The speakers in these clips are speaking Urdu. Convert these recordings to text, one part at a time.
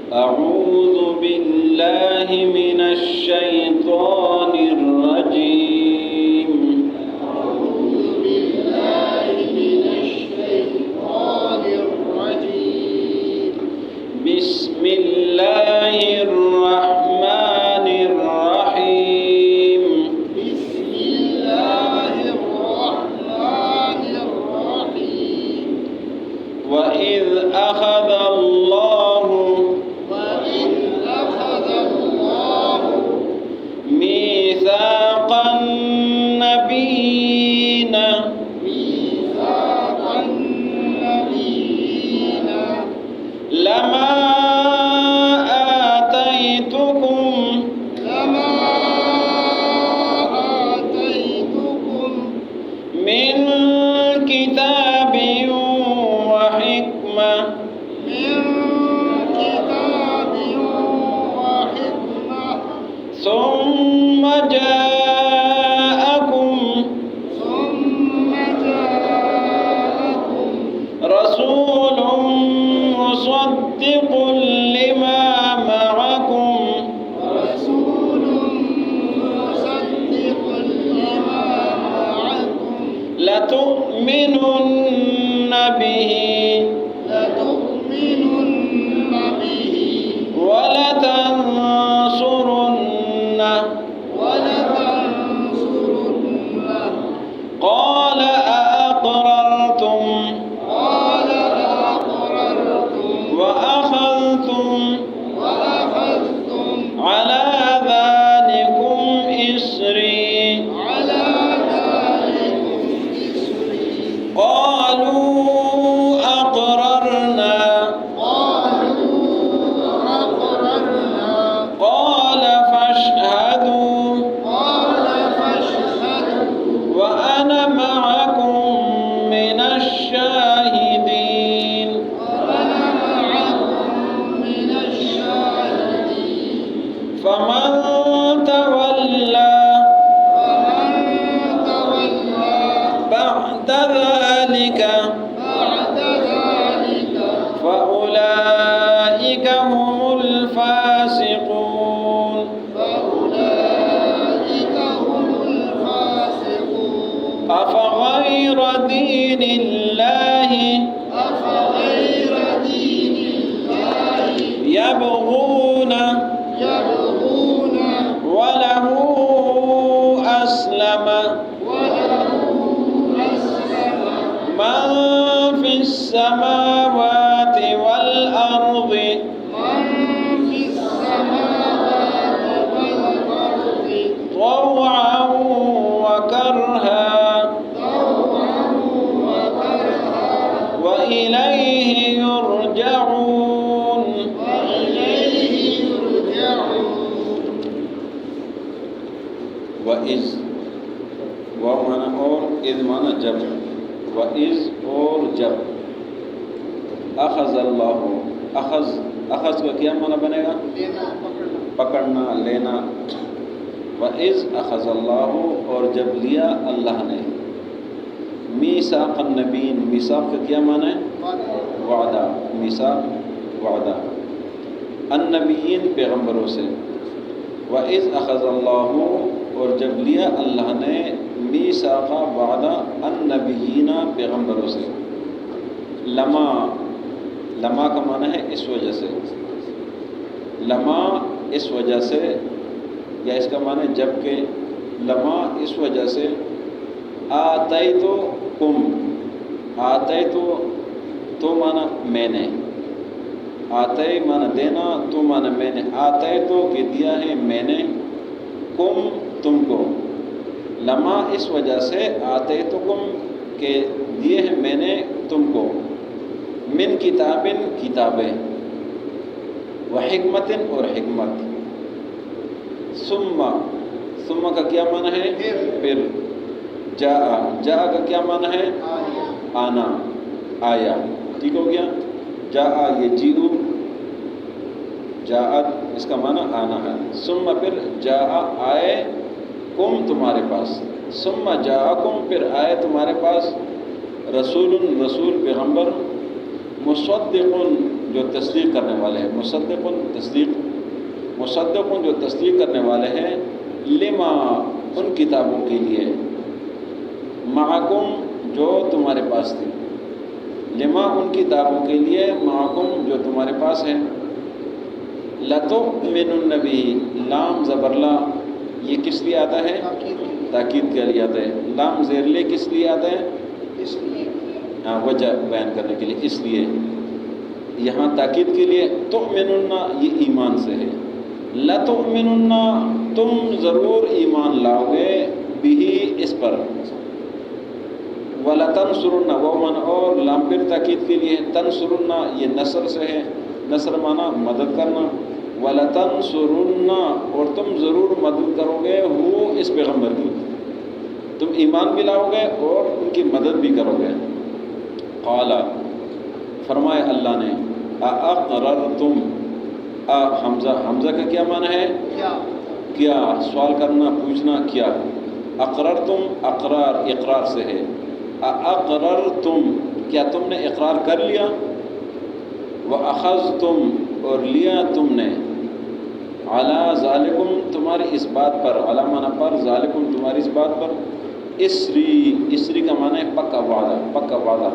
أعوذ بالله من الشيطان الرجيم. أعوذ بالله من الشيطان الرجيم. بسم الله الرحمن الرحيم. بسم الله الرحمن الرحيم. وإذ أخذ الله ميثاق النبيين لما آتيتكم من كتاب وحكمة ثم جاءكم رسول مصدق لما معكم لتؤمنن به ولتنصرنه قال أأقررتم وأخذتم على ذلكم إصري قالوا أقررنا قال فاشهدوا وأنا معكم من الشاهدين. فمن تولى بعد ذلك فأولئك هم الفاسقون. أفغير دين الله يبغون وله أسلم من في السماوات والأرض طوعا وكرها وإليه يرجعون. وَإِذْ مانا اور اذ مانا جب. وَإِذْ اور جب. اخذ اللہ اخذ کا کیا مانا بنے گا؟ پکڑنا لینا. وَإِذْ أَخَذَ اللَّهُ اور جب لیا اللہ نے. میثاق النبیین میثاق کا کیا معنی ہے؟ وعدہ. میثاق وعدہ. النبیین پیغمبروں سے. وَإِذْ أَخَذَ اللَّهُ اور جب لیا اللہ نے میثاق وعدہ النبیین پیغمبروں سے. لما کا معنی ہے اس وجہ سے. لما اس وجہ سے یا اس کا معنی جب کہ. لما اس وجہ سے. آتیتکم تو معنی میں نے. آتے معنی دینا, تو معنی میں نے. آتیتو کہ دیا ہے میں نے. کم تم کو. لما اس وجہ سے. آتیتکم کہ دیے ہیں میں نے تم کو. من کتابن کتابیں. وحکمت اور حکمت. ثم کا کیا معنی ہے؟ پھر. جاء کا کیا معنی ہے؟ آنا آیا. ٹھیک ہو گیا. جاء یہ جیو. جاءت اس کا معنی آنا ہے. ثم پھر جاء آئے. کم تمہارے پاس. ثم جاءکم پھر آئے تمہارے پاس. رسول پیغمبر. مصدق جو تصدیق کرنے والے ہیں، مصدقن جو تصدیق کرنے والے ہیں، لما ان کتابوں کے لیے، معکم جو تمہارے پاس تھی، لما ان کتابوں کے لیے، معکم جو تمہارے پاس ہے، لتؤمنن بہ، لام زبرلا یہ کس لیے آتا ہے؟ تاکید کے لیے آتا ہے. لام زیرلے کس لیے آتا ہے؟ اس لیے وجہ بیان کرنے کے لیے. اس لیے یہاں تاکید کے لیے. تؤمنن یہ ایمان سے ہے. لتؤمنن تم ضرور ایمان لاؤ گے، بھی اس پر. ولتنصرن ومن اور لام پر تاکید کے لیے. تنصرن یہ نصر سے ہے. نصر مانا مدد کرنا. وَلَتَنْصُرُنَّ اور تم ضرور مدد کرو گے وہ اس پیغمبر کی، تم ایمان بھی لاؤ گے اور ان کی مدد بھی کرو گے. قال فرمائے اللہ نے، اَأَقْرَرْتُمْ، حمزہ کا کیا معنی ہے؟ کیا سوال کرنا، پوچھنا، کیا. اقررتم اقرار اقرار سے ہے. اَأَقْرَرْتُمْ کیا تم نے اقرار کر لیا. وَأَخَذْتُمْ اور لیا تم نے، عَلَىٰ ذَلِكُمْ تمہاری اس بات پر، عَلَىٰ معنی پر، ذَلِكُمْ تمہاری اس بات پر. اسری کا معنی ہے پکا وعدہ، پکا وعدہ.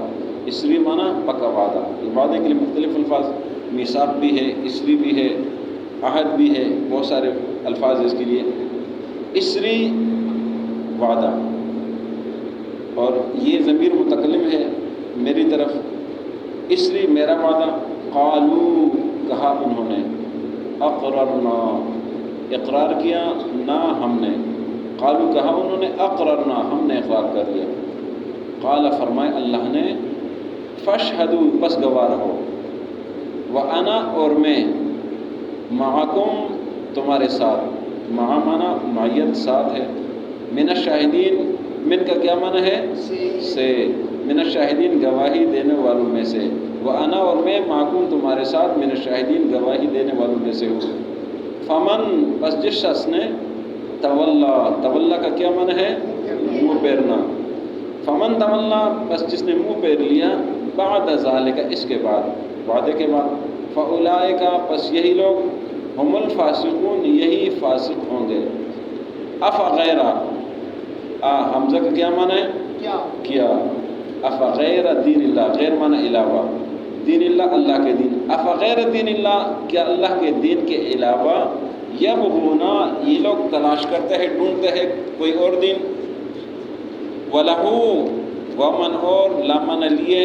اسری معنی پکا وعدہ. وعدے کے لیے مختلف الفاظ، میثاق بھی ہے، اسری بھی ہے، عہد بھی ہے، بہت سارے الفاظ اس کے لیے. اسری وعدہ، اور یہ ضمیر متکلم ہے میری طرف. اسری میرا وعدہ. قالو کہا انہوں نے، اقررنا اقرار کیا، نہ ہم نے. قالو کہا انہوں نے، اقررنا ہم نے اقرار کر لیا. قال فرمائے اللہ نے، فاشہدوا پس گواہ رہو. وانا اور میں، معکم تمہارے ساتھ. مع مانا معیت ساتھ ہے. من الشاہدین، من کا کیا معنی ہے؟ سے. من الشاہدین گواہی دینے والوں میں سے. وانا اور میں، معکم تمہارے ساتھ، من الشاہدین گواہی دینے والوں میں سے ہوں. فمن بس جس شخص نے، تولا، تولا کا کیا معنی ہے؟ منہ پھیرنا. فمن تولا بس جس نے منہ پھیر لیا، بعد ذالک اس کے بعد، وعدے کے بعد. فاولئک پس یہی لوگ، ہم الفاسقون یہی فاسق ہوں گے. افغیر حمزہ کا کیا معنی ہے؟ کیا. افغیر دین اللہ، غیر معنی علاوہ، دین اللہ اللہ کے دین. افغیر دین اللہ کیا اللہ کے دین کے علاوہ، یبغون یہ لوگ تلاش کرتے ہیں، ڈھونڈتے ہیں کوئی اور دین. وَلَهُ وَمَنْ اور لامن لیے،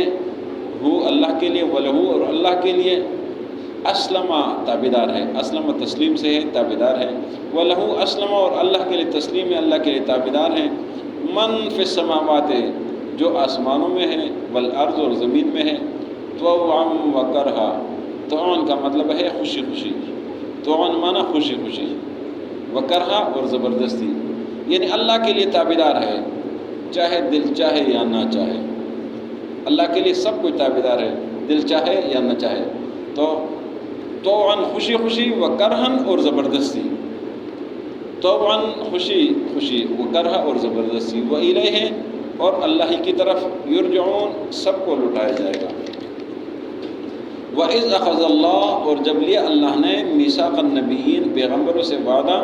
ہو اللہ کے لیے، وَلَهُ اور اللہ کے لیے، اسلم تابدار ہے. اسلم تسلیم سے ہے، تابدار ہے. وَلَهُ اسلم اور اللہ کے لیے تسلیم ہے، اللہ کے لیے تابدار ہے. من فی السماوات جو آسمانوں میں ہے، والارض اور زمین میں ہے. طوعا وکرہا، طوعا کا مطلب ہے خوشی خوشی، طوعا مانا خوشی خوشی، وکرہا اور زبردستی. یعنی اللہ کے لیے تابدار ہے، چاہے دل چاہے یا نہ چاہے. اللہ کے لیے سب کچھ تابدار ہے، دل چاہے یا نہ چاہے. تو طوعا خوشی خوشی، وکرہن اور زبردستی. طوعا خوشی خوشی، وکرہا اور زبردستی. وإلیہ اور اللہ ہی کی طرف، یرجعون سب کو لٹایا جائے گا. وَإِذْ أَخَذَ اللَّهُ اور جب لیا اللہ نے، میثاق النبیین پیغمبروں سے وعدہ،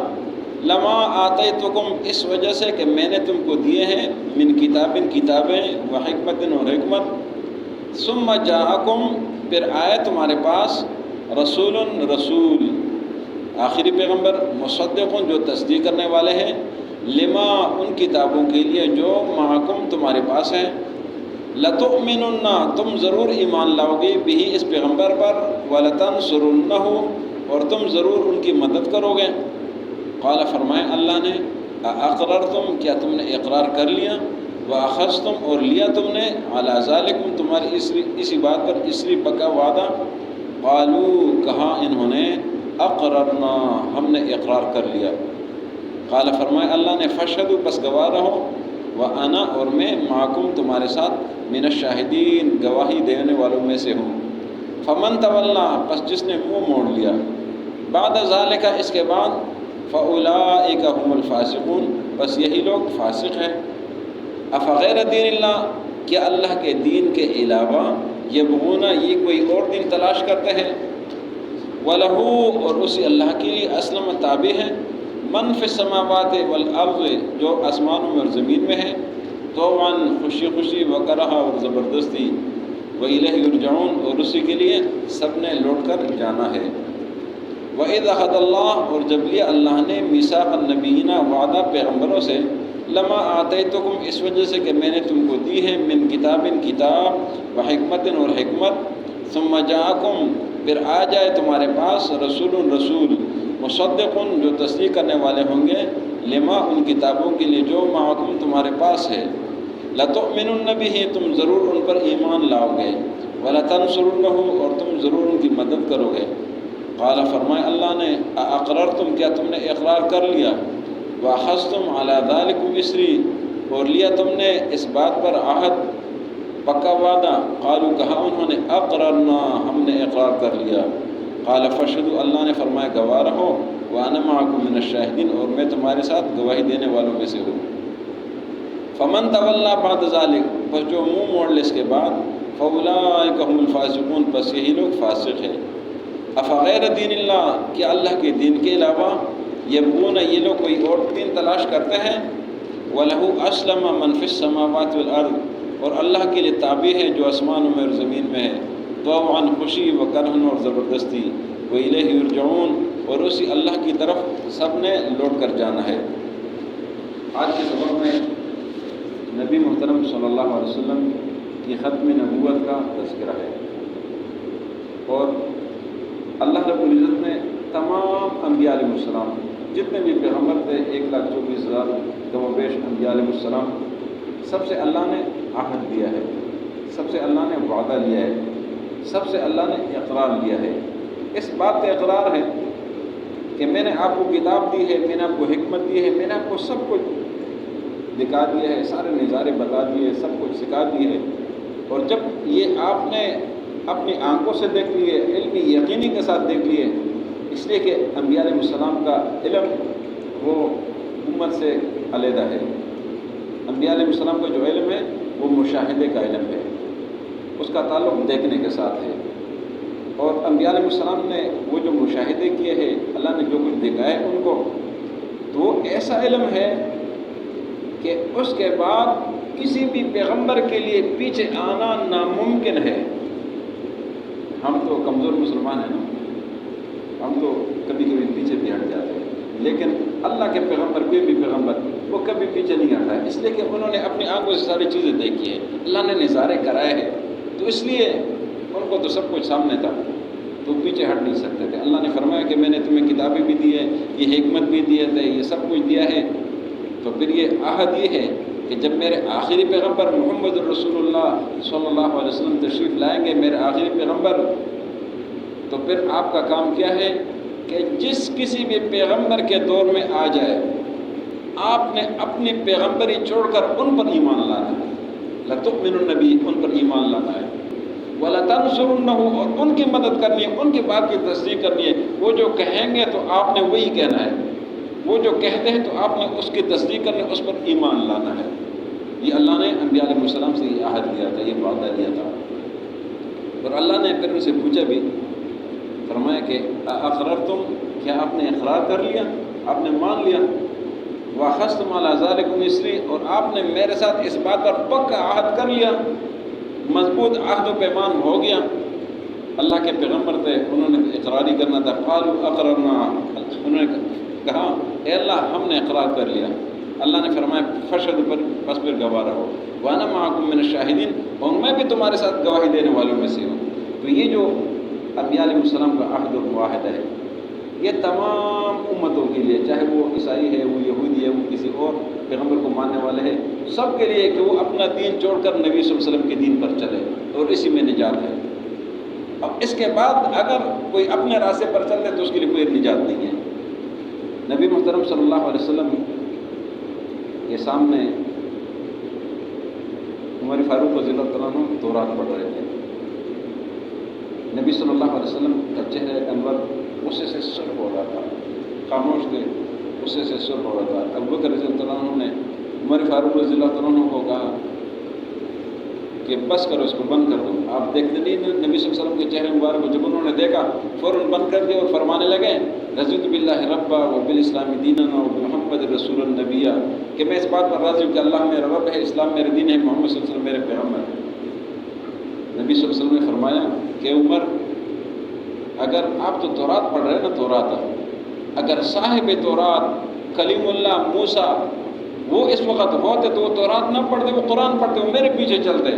لما آتیتکم اس وجہ سے کہ میں نے تم کو دیے ہیں، من کتابیں وحکمت اور حکمت. ثم جاءکم پھر آئے تمہارے پاس، رسول رسول آخری پیغمبر، مصدق جو تصدیق کرنے والے ہیں، لما ان کتابوں کے لیے جو معکم تمہارے پاس ہیں. لتؤمنن تم ضرور ایمان لاؤ گے، بھی اس پیغمبر پر. ولتنصرنہ اور تم ضرور ان کی مدد کرو گے. قال فرمائے اللہ نے، اقررتم کیا تم نے اقرار کر لیا. واخذتم اور لیا تم نے، علی ذالکم تمہاری اسی بات پر، اسری پکا وعدہ. قالو کہا انہوں نے، اقررنا ہم نے اقرار کر لیا. قال فرمائے اللہ نے، فاشہدوا پس گواہ رہو. وانا اور میں، معکم تمہارے ساتھ، من الشاہدین گواہی دینے والوں میں سے ہوں. فمن تولا پس جس نے منہ موڑ لیا، بعد ذالک اس کے بعد، فاولئک هم الفاسقون بس یہی لوگ فاسق ہیں. افغیر دین اللہ کیا اللہ کے دین کے علاوہ، یبغون یہ کوئی اور دین تلاش کرتے ہیں، وَلَهُ اور اسی اللہ کے لیے اسلم تابع ہیں، من فی السماوات والارض جو آسمانوں میں اور زمین میں ہے، طوعا خوشی خوشی وکرہا اور زبردستی، وَإِلَيْهِ يُرْجَعُونَ اور اسی کے لیے سب نے لوٹ کر جانا ہے۔ وَإِذْ أَخَذَ اللَّهُ اور جب لیا اللہ نے میثاق النبیین وعدہ پیغمبروں سے، لما آتیتکم اس وجہ سے کہ میں نے تم کو دی ہے، من کتاب کتاب وحکمت اور حکمت، ثم جاءکم پھر آ جائے تمہارے پاس رسول رسول، مصدق جو تصدیق کرنے والے ہوں گے، لما ان کتابوں کے لیے جو معکم تمہارے پاس ہے، لتؤمنن بہ تم ضرور ان پر ایمان لاؤ گے، ولتنصرنہ اور تم ضرور ان کی مدد کرو گے۔ قال فرمائے اللہ نے، اقررتم کیا تم نے اقرار کر لیا، واخذتم علی ذلکم اسری اور لیا تم نے اس بات پر عہد پکا وعدہ، قالوا کہا انہوں نے، اقررنا ہم نے اقرار کر لیا، قال فاشهدوا اللہ نے فرمایا گواہ رہو، وانا معکم من الشاہدین اور میں تمہارے ساتھ گواہی دینے والوں میں سے ہوں۔ فمن تولی بعد ذلک پس جو منہ موڑ لے اس کے بعد، فاولئک هم الفاسقون پس یہی لوگ فاسق ہیں۔ افغیر دین اللہ کیا اللہ کے دین کے علاوہ، یبغون یہ لوگ کوئی اور دین تلاش کرتے ہیں، وَلَهُ أَسْلَمَ مَنْ فِي السَّمَاوَاتِ وَالْأَرْضِ اور اللہ کے لیے تابع ہے جو آسمانوں میں اور زمین میں ہے، طوعاً خوشی وکرہاً اور زبردستی، وَإِلَيْهِ يُرْجَعُونَ اور اسی اللہ کی طرف سب نے لوٹ کر جانا ہے۔ آج کے سبق میں نبی محترم صلی اللہ علیہ وسلم کی ختم نبوت کا تذکرہ ہے، اور اللہ رب العزت نے تمام انبیاء علیہ السلام جتنے بھی پیغمبر تھے 1,24,000 کم و بیش انبیاء علیہ السلام، سب سے اللہ نے عہد دیا ہے، سب سے اللہ نے وعدہ لیا ہے، سب سے اللہ نے اقرار لیا ہے۔ اس بات کا اقرار ہے کہ میں نے آپ کو کتاب دی ہے، میں نے آپ کو حکمت دی ہے، میں نے آپ کو سب کچھ دکھا دیا ہے، سارے نظارے بتا دیے، سب کچھ سکھا دیے ہے، اور جب یہ آپ نے اپنی آنکھوں سے دیکھ لیے، علمی یقینی کے ساتھ دیکھ لیے، اس لیے کہ انبیاء علیہ السلام کا علم وہ امت سے علیحدہ ہے۔ انبیاء علیہ السلام کا جو علم ہے وہ مشاہدے کا علم ہے، اس کا تعلق دیکھنے کے ساتھ ہے، اور انبیاء علیہ السلام نے وہ جو مشاہدے کیے ہیں، اللہ نے جو کچھ دکھایا ان کو، تو وہ ایسا علم ہے کہ اس کے بعد کسی بھی پیغمبر کے لیے پیچھے آنا ناممکن ہے۔ ہم تو کمزور مسلمان ہیں نا، ہم تو کبھی کبھی پیچھے بھی ہٹ جاتے ہیں، لیکن اللہ کے پیغمبر کوئی بھی پیغمبر وہ کبھی پیچھے نہیں ہٹا ہے، اس لیے کہ انہوں نے اپنی آنکھوں سے ساری چیزیں دیکھی ہیں، اللہ نے نظارے کرائے ہیں، تو اس لیے ان کو تو سب کچھ سامنے تھا، تو پیچھے ہٹ نہیں سکتے تھے۔ اللہ نے فرمایا کہ میں نے تمہیں کتابیں بھی دی ہے، یہ حکمت بھی دی ہے، یہ سب کچھ دیا ہے، تو پھر یہ عہد یہ ہے کہ جب میرے آخری پیغمبر محمد رسول اللہ صلی اللہ علیہ وسلم تشریف لائیں گے، میرے آخری پیغمبر، تو پھر آپ کا کام کیا ہے کہ جس کسی بھی پیغمبر کے دور میں آ جائے، آپ نے اپنی پیغمبری چھوڑ کر ان پر ایمان لانا ہے، لَتُؤْمِنُنَّ بِهِ ان پر ایمان لانا ہے، وَلَتَنْصُرُنَّهُ اور ان کی مدد کرنی ہے، ان کی بات کی تصدیق کرنی ہے، وہ جو کہیں گے تو آپ نے وہی کہنا ہے، وہ جو کہتے ہیں تو آپ نے اس کی تصدیق کرنی، اس پر ایمان لانا ہے۔ یہ اللہ نے انبیاء علیہ السلام سے یہ عہد دیا تھا، یہ وعدہ دیا تھا، اور اللہ نے پھر ان سے پوچھا بھی، فرمایا کہ اقررتم کیا آپ نے اقرار کر لیا، آپ نے مان لیا، واخذتم علی ذلکم اسری اور آپ نے میرے ساتھ اس بات پر پکا عہد کر لیا، مضبوط عہد و پیمان ہو گیا۔ اللہ کے پیغمبر تھے، انہوں نے اقراری کرنا تھا، قالوا اقررنا انہوں نے کہا اے اللہ ہم نے اقرار کر لیا۔ اللہ نے فرمایا فاشهدوا پر پس پھر گواہ رہو، وانا معکم من الشاہدین اور میں بھی تمہارے ساتھ گواہی دینے والوں میں سے ہوں۔ تو یہ جو انبیاء علیہ السلام کا عہد و معاہدہ ہے، یہ تمام امتوں کے لیے، چاہے وہ عیسائی ہے، وہ یہودی ہے، وہ کسی اور پیغمبر کو ماننے والے ہیں، سب کے لیے کہ وہ اپنا دین چھوڑ کر نبی صلی اللہ علیہ وسلم کے دین پر چلے، اور اسی میں نجات ہے۔ اب اس کے بعد اگر کوئی اپنے راستے پر چلتے تو اس کے لیے کوئی نجات نہیں ہے۔ نبی محترم صلی اللہ علیہ وسلم کے سامنے عمر فاروق رضی اللہ تعالیٰ عنہ تورات پڑھ رہے تھے، نبی صلی اللہ علیہ وسلم کا چہرہ انور غصے سے سرخ ہو رہا تھا، خاموش تھے، غصے سے سرخ ہو رہا تھا۔ ابو بکر رضی اللہ عنہ نے عمر فاروق رضی اللہ عنہ کو کہا کہ بس کرو اس کو بند کر دو. آپ دیکھتے نہیں نبی صلی اللہ علیہ وسلم کے چہرے مبارک کو جب انہوں نے دیکھا فوراً بند کر دیا اور فرمانے لگے رضیت باللہ ربا و بالاسلام دینا و محمد رسول النبیہ، کہ میں اس بات پر راضی ہوں کہ اللہ میرا رب ہے، اسلام میرا دین ہے، محمد صلی اللہ علیہ وسلم میرے پیغمبر ہے. نبی صلی اللہ علیہ وسلم نے فرمایا کہ عمر اگر آپ تو تورات پڑھ رہے ہیں نا، تورات، اگر صاحب تورات کلیم اللہ موسیٰ وہ اس وقت ہوتے تو وہ تورات نہ پڑھتے، وہ قرآن پڑھتے، وہ میرے پیچھے چلتے.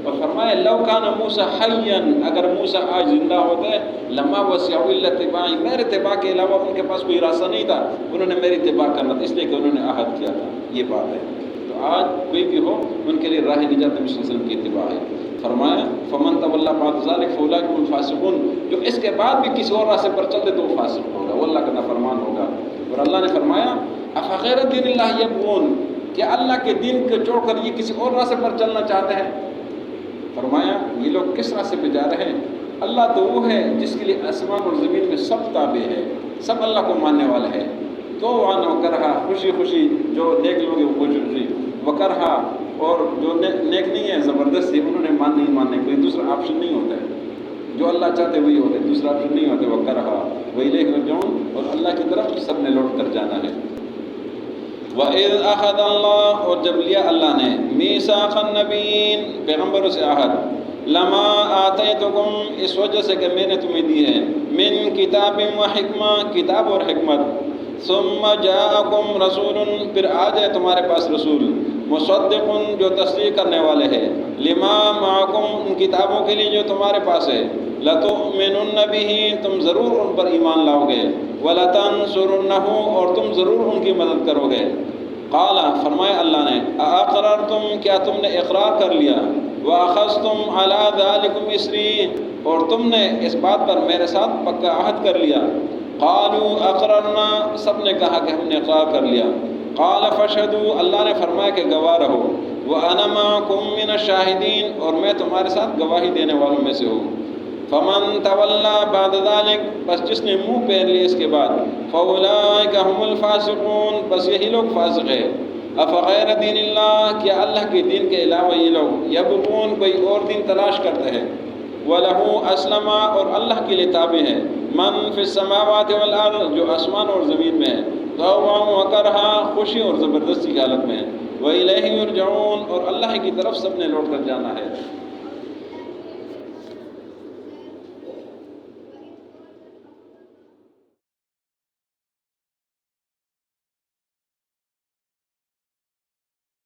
اور فرمایا لو کان موسیٰ حیا، اگر موسیٰ آج زندہ ہوتے لما وسعہ الا اتباعی، میرے اتباع کے علاوہ ان کے پاس کوئی راستہ نہیں تھا، انہوں نے میری اتباع کرنا تھا، اس لیے کہ انہوں نے عہد کیا تھا. یہ بات ہے. تو آج کوئی بھی ہو ان کے لیے راہ نجات نبی صلی اللہ علیہ وسلم کی اتباع ہے. فرمایا فمن تولی بعد ذلک فاولئک هم الفاسقون، جو اس کے بعد بھی کسی اور راستے پر چلتے تو وہ فاسق ہوگا، وہ اللہ کا نافرمان ہوگا. اور اللہ نے فرمایا افغیر دین اللہ یبغون، کہ اللہ کے دین کو چھوڑ کر یہ کسی اور راستے پر چلنا چاہتے ہیں. فرمایا یہ لوگ کس راستے پہ جا رہے ہیں؟ اللہ تو وہ ہے جس کے لیے آسمان اور زمین میں سب تابع ہے، سب اللہ کو ماننے والے ہیں. تو وہاں وکرہا، خوشی خوشی جو نیک لوگ ہیں وہ خوشی خوشی، وکرہا اور جو نیک نہیں ہے زبردستی، انہوں نے نہیں ماننے، کوئی دوسرا آپشن نہیں ہوتا ہے. جو اللہ چاہتے وہی ہوتے، دوسرا آپشن نہیں ہوتے. وکرہا وإلیہ یرجعون، اور اللہ کی طرف سب نے لوٹ کر جانا ہے. وَإِذْ أَخَذَ اللَّهُ، اور جب لیا اللہ نے مِيثَاقَ النَّبِيِّينَ پیغمبروں سے عہد، لَمَا آتَيْتُكُمْ اس وجہ سے کہ میں نے تمہیں دی ہے، مِن کتاب و حکمہ کتاب اور حکمت، ثُمَّ جَاءَكُمْ رَسُولٌ پھر آ جائے تمہارے پاس رسول، مُصَدِّقٌ جو تصدیق کرنے والے ہیں، لِمَا مَعَكُمْ ان کتابوں کے لیے جو تمہارے پاس ہے، لَتُؤْمِنُنَّ بِهِ تم ضرور ان پر ایمان لاؤ گے، وَلَتَنْصُرُنَّهُ اور تم ضرور ان کی مدد کرو گے. قال فرمایا اللہ نے اَأَقْرَرْتُمْ کیا تم نے اقرار کر لیا، وَأَخَذْتُمْ عَلَىٰ ذَلِكُمْ إِصْرِي اور تم نے اس بات پر میرے ساتھ پکا عہد کر لیا. قالوا اقررنا سب نے کہا کہ ہم نے اقرار کر لیا. قال فاشهدوا اللہ نے فرمایا کہ گواہ رہو، وَأَنَا مَعَكُمْ مِنَ الشَّاهِدِينَ اور میں تمہارے ساتھ گواہی دینے والوں میں سے ہوں. فمن تولی بعد ذلک بس جس نے منہ پھیر لیا اس کے بعد، فاولئک هم الفاسقون بس یہی لوگ فاسق ہیں. افغیر دین اللہ کیا اللہ کے دین کے علاوہ یہ لوگ یبغون کوئی اور دین تلاش کرتے ہیں. وَلَهُ أَسْلَمَ اور اللہ کے لیے تابع ہے، من فی السماوات والارض جو آسمان اور زمین میں ہے، طوعا وکرہا خوشی اور زبردستی کی حالت میں ہے، وَإِلَيْهِ يُرْجَعُونَ اور اللہ کی طرف سب نے لوٹ کر جانا ہے.